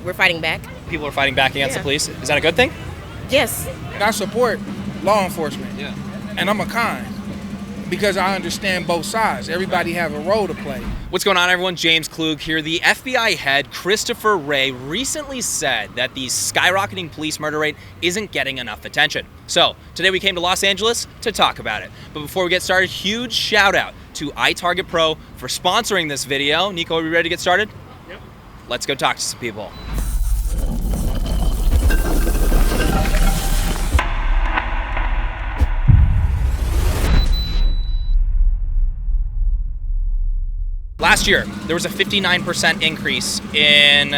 We're fighting back. People are fighting back against the police. Is that a good thing? Yes. I support law enforcement. Yeah. And I'm a kind because I understand both sides. Everybody have a role to play. What's going on, everyone? James Klug here. The FBI head, Christopher Wray, recently said that the skyrocketing police murder rate isn't getting enough attention. So today we came to Los Angeles to talk about it. But before we get started, huge shout out to iTarget Pro for sponsoring this video. Nico, are we ready to get started? Yep. Let's go talk to some people. Last year, there was a 59% increase in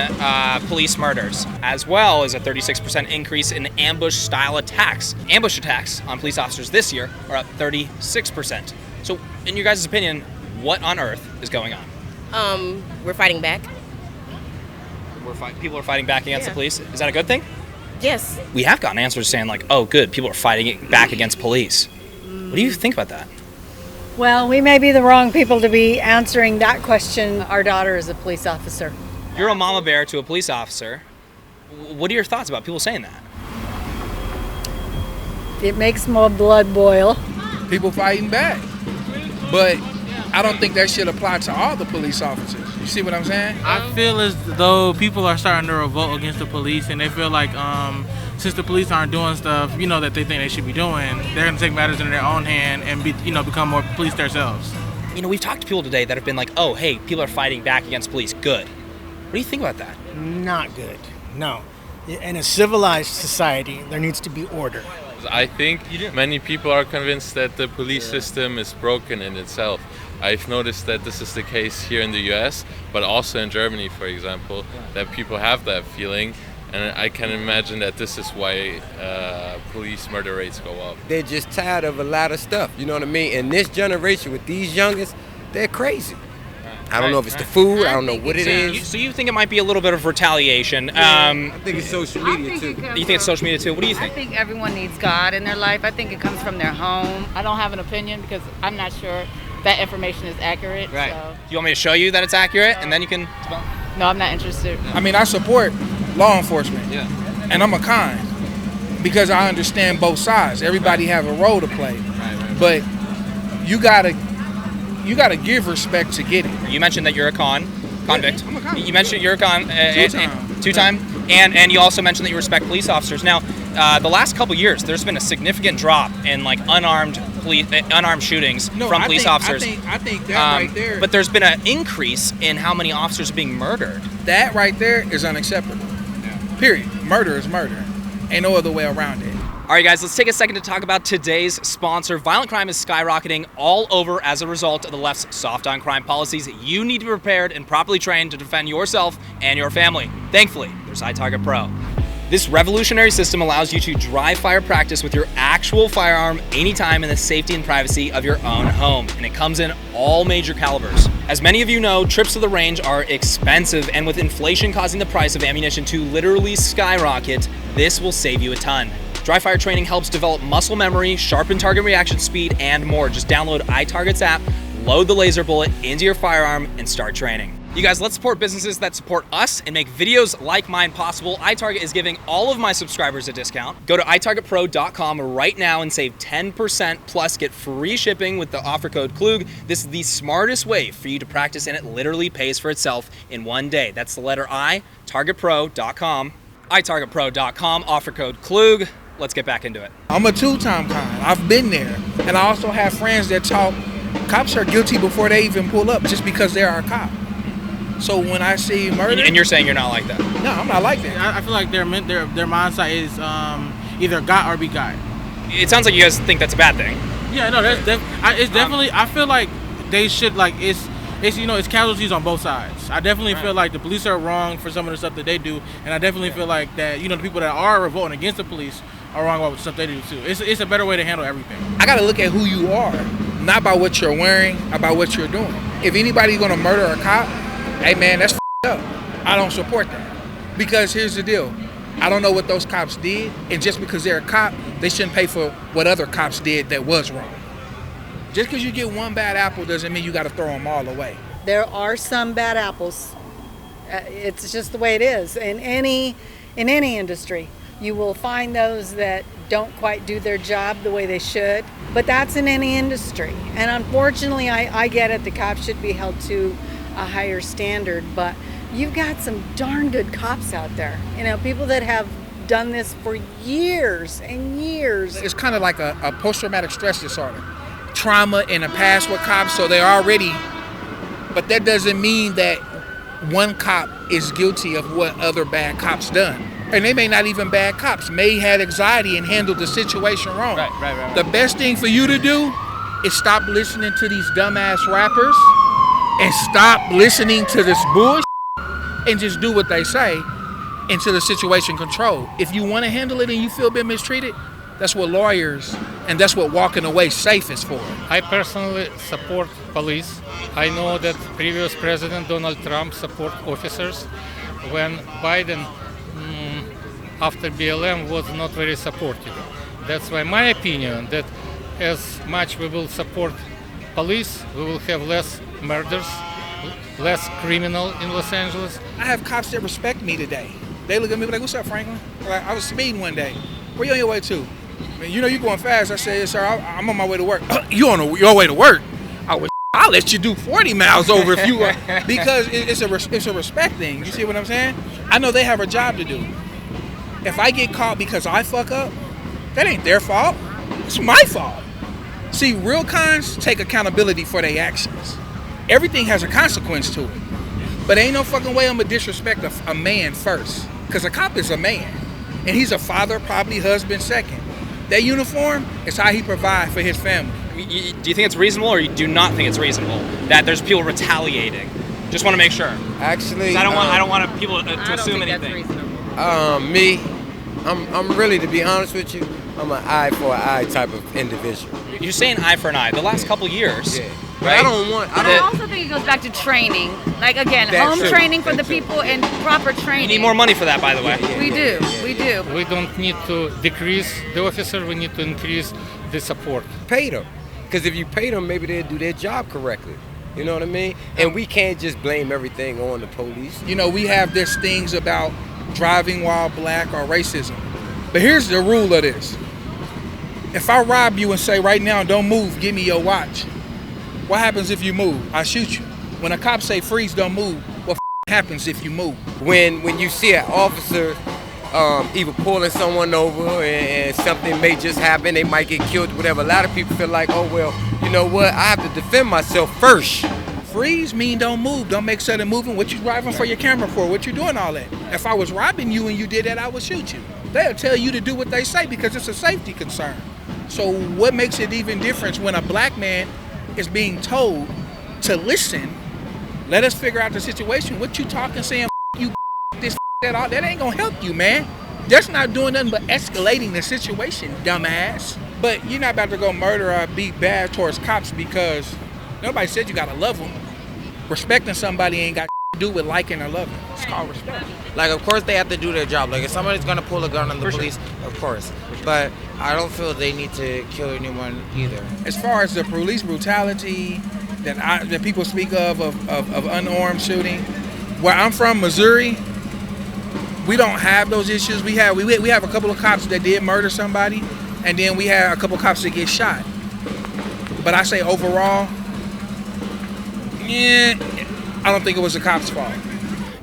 police murders, as well as a 36% increase in ambush-style attacks. Ambush attacks on police officers this year are up 36%. So, in your guys' opinion, what on earth is going on? We're fighting back. People are fighting back against the police. Is that a good thing? Yes. We have gotten answers saying like, oh, good, people are fighting back against police. What do you think about that? Well, we may be the wrong people to be answering that question. Our daughter is a police officer. You're a mama bear to a police officer. What are your thoughts about people saying that? It makes my blood boil. People fighting back. But I don't think that should apply to all the police officers. You see what I'm saying? I feel as though people are starting to revolt against the police, and they feel like since the police aren't doing stuff, that they think they should be doing, they're gonna take matters into their own hand and become more police themselves. We've talked to people today that have been like, oh, hey, people are fighting back against police. Good. What do you think about that? Not good. No. In a civilized society, there needs to be order. I think many people are convinced that the police system is broken in itself. I've noticed that this is the case here in the US, but also in Germany, for example, that people have that feeling. And I can imagine that this is why police murder rates go up. They're just tired of a lot of stuff, you know what I mean? And this generation with these youngest, they're crazy. I don't know if it's the food, I don't know what it is. So you think it might be a little bit of retaliation? I think it's social media too. You think it's social media too? What do you think? I think everyone needs God in their life. I think it comes from their home. I don't have an opinion because I'm not sure that information is accurate. Right. So. Do you want me to show you that it's accurate and then you can... No, I'm not interested. I mean, I support law enforcement. Yeah. And I'm a kind because I understand both sides. Everybody have a role to play. Right. But you gotta give respect to get it. You mentioned that you're a convict. I'm a convict. You mentioned you're a two-time. And you also mentioned that you respect police officers. Now, the last couple years, there's been a significant drop in like unarmed shootings from police officers. I think that right there. But there's been an increase in how many officers are being murdered. That right there is unacceptable. Yeah. Period. Murder is murder. Ain't no other way around it. All right, guys, let's take a second to talk about today's sponsor. Violent crime is skyrocketing all over as a result of the left's soft on crime policies. You need to be prepared and properly trained to defend yourself and your family. Thankfully, there's iTarget Pro. This revolutionary system allows you to dry fire practice with your actual firearm anytime in the safety and privacy of your own home. And it comes in all major calibers. As many of you know, trips to the range are expensive, and with inflation causing the price of ammunition to literally skyrocket, this will save you a ton. Dry fire training helps develop muscle memory, sharpen target reaction speed, and more. Just download iTarget's app, load the laser bullet into your firearm, and start training. You guys, let's support businesses that support us and make videos like mine possible. iTarget is giving all of my subscribers a discount. Go to itargetpro.com right now and save 10% plus get free shipping with the offer code Klug. This is the smartest way for you to practice, and it literally pays for itself in one day. That's the letter I, targetpro.com, itargetpro.com, offer code Klug. Let's get back into it. I'm a two-time kind. I've been there. And I also have friends that talk cops are guilty before they even pull up just because they are a cop. So when I see murder... And you're saying you're not like that? No, I'm not like that. I feel like their mindset is either got or be got. It sounds like you guys think that's a bad thing. Yeah, no, it's definitely... I feel like they should, it's casualties on both sides. I definitely feel like the police are wrong for some of the stuff that they do, and I definitely feel like that, the people that are revolting against the police are wrong about the stuff they do too. It's a better way to handle everything. I gotta look at who you are, not by what you're wearing, about what you're doing. If anybody's gonna murder a cop, hey man, that's up. I don't support that. Because here's the deal. I don't know what those cops did, and just because they're a cop, they shouldn't pay for what other cops did that was wrong. Just because you get one bad apple doesn't mean you gotta throw them all away. There are some bad apples. It's just the way it is. In any industry, you will find those that don't quite do their job the way they should. But that's in any industry. And unfortunately, I get it. The cops should be held to a higher standard. But you've got some darn good cops out there. You know, people that have done this for years and years. It's kind of like a post-traumatic stress disorder. Trauma in the past with cops, so they're already, but that doesn't mean that one cop is guilty of what other bad cops done. And they may not even bad cops, may had anxiety and handled the situation wrong. Right. The best thing for you to do is stop listening to these dumbass rappers and stop listening to this bullshit and just do what they say until the situation controlled. If you want to handle it and you feel been mistreated, that's what lawyers and that's what walking away safe is for. I personally support police. I know that previous President Donald Trump support officers when Biden after BLM was not very supportive. That's why my opinion that as much we will support police, we will have less murders, less criminal in Los Angeles. I have cops that respect me today. They look at me like, "What's up, Franklin?" Like, I was speeding one day. "Where you on your way to?" "Man, you know you going fast." I said, "Sir, I'm on my way to work." "You on your way to work?" I'll let you do 40 miles over if you because it's a respect thing. You see what I'm saying? I know they have a job to do. If I get caught because I fuck up, that ain't their fault. It's my fault. See, real cons take accountability for their actions. Everything has a consequence to it. But ain't no fucking way I'm gonna disrespect a man first. Because a cop is a man. And he's a father, probably husband second. That uniform is how he provides for his family. Do you think it's reasonable, or you do not think it's reasonable that there's people retaliating? Just want to make sure. Actually, I don't want people to assume anything. Me, I'm really, to be honest with you, I'm an eye for an eye type of individual. You're saying eye for an eye. The last couple years, Yeah. right? I also think it goes back to training. Like, again, home training for the people and proper training. You need more money for that, by the way. We do. We don't need to decrease the officer, we need to increase the support. Pay them. Because if you pay them, maybe they'll do their job correctly. You know what I mean? And we can't just blame everything on the police. You know, we have these things about driving while black or racism. But here's the rule of this. If I rob you and say, "Right now, don't move, give me your watch," what happens if you move? I shoot you. When a cop say, "Freeze, don't move," what happens if you move? When you see an officer either pulling someone over and something may just happen, they might get killed, whatever. A lot of people feel like, "Oh, well, you know what? I have to defend myself first." Freeze mean don't move. Don't make sudden movement. What you driving for your camera for? What you doing all that? If I was robbing you and you did that, I would shoot you. They'll tell you to do what they say because it's a safety concern. So what makes it even different when a black man is being told to listen, let us figure out the situation. What you talking, saying, you this, that, all that ain't gonna help you, man. That's not doing nothing but escalating the situation, dumbass. But you're not about to go murder or be bad towards cops because nobody said you gotta love them. Respecting somebody ain't got to do with liking or loving. It's called respect. Like, of course they have to do their job. Like, if somebody's gonna pull a gun on the police, of course. But I don't feel they need to kill anyone either. As far as the police brutality that people speak of unarmed shooting, where I'm from, Missouri, we don't have those issues. We have a couple of cops that did murder somebody, and then we had a couple of cops that get shot. But I say overall, I don't think it was the cops' fault.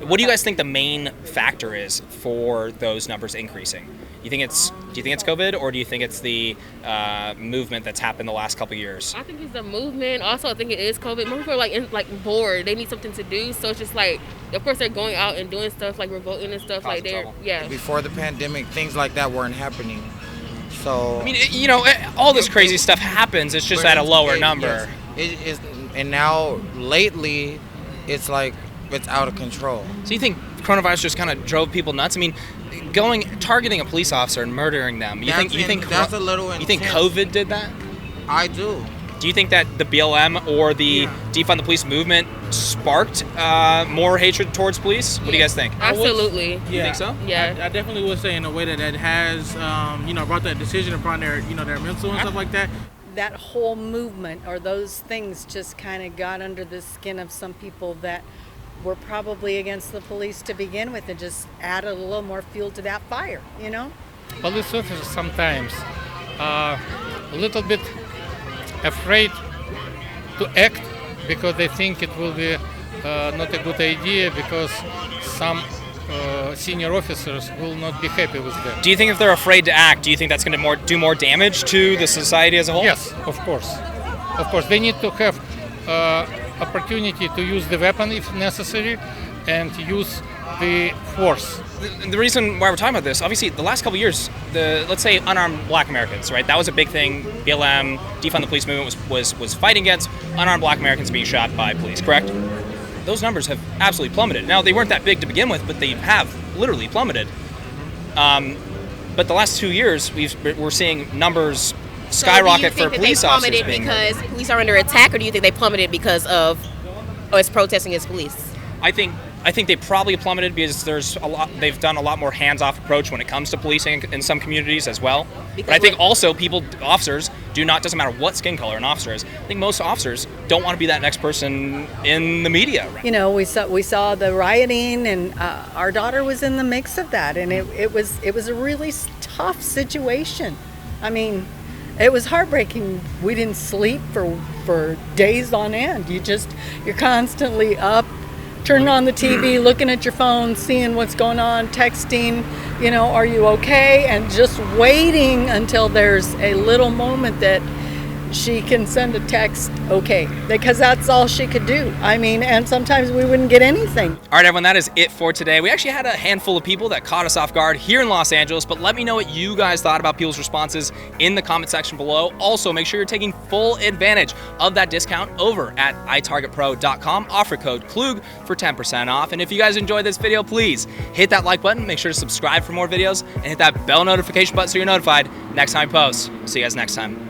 What do you guys think the main factor is for those numbers increasing? Do you think it's COVID, or do you think it's the movement that's happened the last couple of years? I think it's the movement. Also, I think it is COVID. Most people are bored. They need something to do. So it's just like, of course, they're going out and doing stuff like revolting and stuff like they're yeah. Before the pandemic, things like that weren't happening. So I mean, all this crazy stuff happens. It's just at a lower number. Yes, it is, and now lately, it's like it's out of control. So you think coronavirus just kind of drove people nuts? I mean, targeting a police officer and murdering them. You think that's a little intense. You think COVID did that? I do. Do you think that the BLM or the defund the police movement sparked more hatred towards police? What do you guys think? Absolutely. You think so? Yeah. I definitely would say in a way that has brought that decision upon their their mental and stuff like that. That whole movement or those things just kind of got under the skin of some people that were probably against the police to begin with and just added a little more fuel to that fire, you know? Police officers sometimes are a little bit afraid to act because they think it will be not a good idea because some senior officers will not be happy with them. Do you think if they're afraid to act, do you think that's going to do more damage to the society as a whole? Yes, of course. Of course, they need to have opportunity to use the weapon if necessary and use the force. The reason why we're talking about this, obviously, the last couple of years, let's say unarmed Black Americans, right? That was a big thing. BLM, defund the police movement was fighting against unarmed Black Americans being shot by police, correct? Those numbers have absolutely plummeted. Now, they weren't that big to begin with, but they have literally plummeted. But the last 2 years, we're seeing numbers skyrocket for police officers being because police are under attack, or do you think they plummeted because of us protesting against police? I think they probably plummeted because they've done a lot more hands-off approach when it comes to policing in some communities as well. But I think also officers doesn't matter what skin color an officer is. I think most officers don't want to be that next person in the media. Right? You know, we saw the rioting, and our daughter was in the mix of that, and it was a really tough situation. I mean, it was heartbreaking. We didn't sleep for days on end. You're constantly up, turning on the TV, looking at your phone, seeing what's going on, texting, you know, are you okay? And just waiting until there's a little moment that she can send a text, okay, because that's all she could do. I mean, and sometimes we wouldn't get anything. All right, everyone, that is it for today. We actually had a handful of people that caught us off guard here in Los Angeles, but let me know what you guys thought about people's responses in the comment section below. Also, make sure you're taking full advantage of that discount over at itargetpro.com. Offer code Klug for 10% off. And if you guys enjoyed this video, please hit that like button, make sure to subscribe for more videos, and hit that bell notification button so you're notified next time I post. See you guys next time.